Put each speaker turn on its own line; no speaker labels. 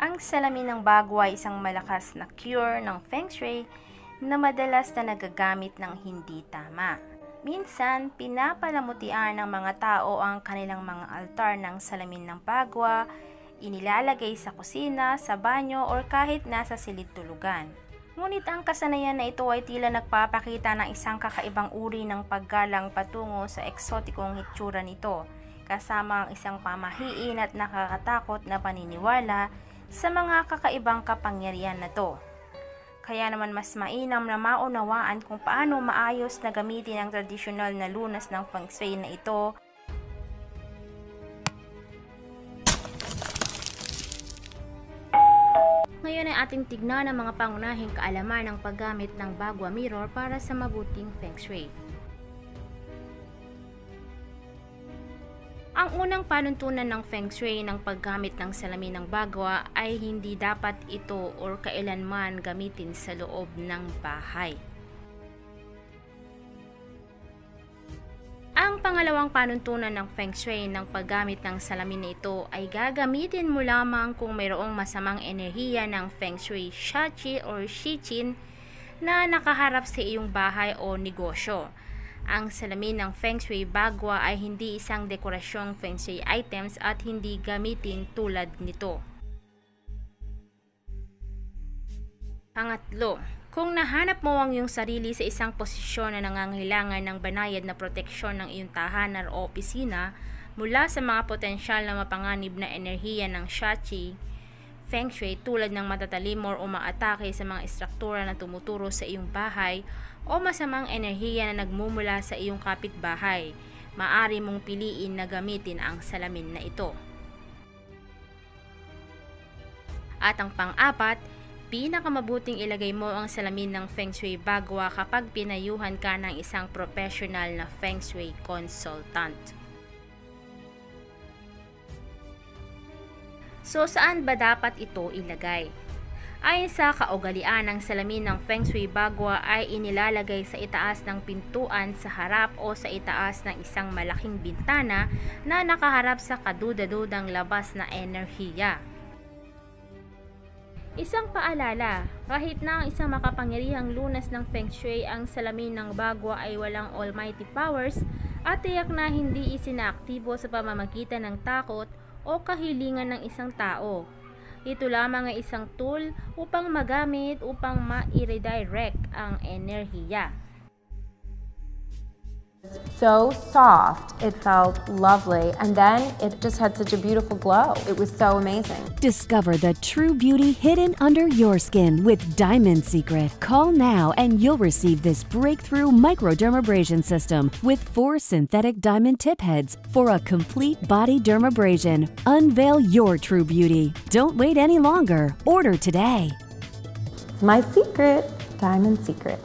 Ang salamin ng bagwa ay isang malakas na cure ng Feng Shui na madalas na nagagamit ng hindi tama. Minsan, pinapalamutian ng mga tao ang kanilang mga altar ng salamin ng bagwa, inilalagay sa kusina, sa banyo, o kahit nasa silid tulugan. Ngunit ang kasanayan na ito ay tila nagpapakita ng isang kakaibang uri ng paggalang patungo sa eksotikong hitsura nito, kasama ang isang pamahiin at nakakatakot na paniniwala sa mga kakaibang kapangyarihan na to. Kaya naman mas mainam na maunawaan kung paano maayos na gamitin ang tradisyonal na lunas ng Feng Shui na ito. Ngayon ay ating tignan ang mga pangunahing kaalaman ng paggamit ng bagwa mirror para sa mabuting Feng Shui. Ang unang panuntunan ng Feng Shui ng paggamit ng salamin ng bagwa ay hindi dapat ito o kailanman gamitin sa loob ng bahay. Ang pangalawang panuntunan ng Feng Shui ng paggamit ng salamin na ito ay gagamitin mo lamang kung mayroong masamang enerhiya ng Feng Shui Shachi or Shichin na nakaharap sa iyong bahay o negosyo. Ang salamin ng Feng Shui bagwa ay hindi isang dekorasyong Feng Shui items at hindi gamitin tulad nito. Pangatlo, kung nahanap mo ang iyong sarili sa isang posisyon na nangangailangan ng banayad na proteksyon ng iyong tahanan o opisina mula sa mga potensyal na mapanganib na enerhiya ng Shachi Feng Shui tulad ng matatalim o umaatake sa mga estruktura na tumuturo sa iyong bahay o masamang enerhiya na nagmumula sa iyong kapitbahay, maaari mong piliin na gamitin ang salamin na ito. At ang pang-apat, pinakamabuting ilagay mo ang salamin ng Feng Shui bagwa kapag pinayuhan ka ng isang professional na Feng Shui consultant. So, saan ba dapat ito ilagay? Ayon sa kaugalian ng salamin ng Feng Shui bagwa ay inilalagay sa itaas ng pintuan sa harap o sa itaas ng isang malaking bintana na nakaharap sa kadudadudang labas na enerhiya. Isang paalala, kahit na ang isang makapangyarihang lunas ng Feng Shui, ang salamin ng bagwa ay walang almighty powers at tiyak na hindi isinaaktibo sa pamamagitan ng takot o kahilingan ng isang tao. Ito lamang ay isang tool upang magamit upang ma-redirect ang enerhiya.
So soft, it felt lovely, and then it just had such a beautiful glow. It was so amazing.
Discover the true beauty hidden under your skin with Diamond Secret. Call now and you'll receive this breakthrough microdermabrasion system with 4 synthetic diamond tip heads for a complete body dermabrasion. Unveil your true beauty. Don't wait any longer. Order today.
My secret, Diamond Secret.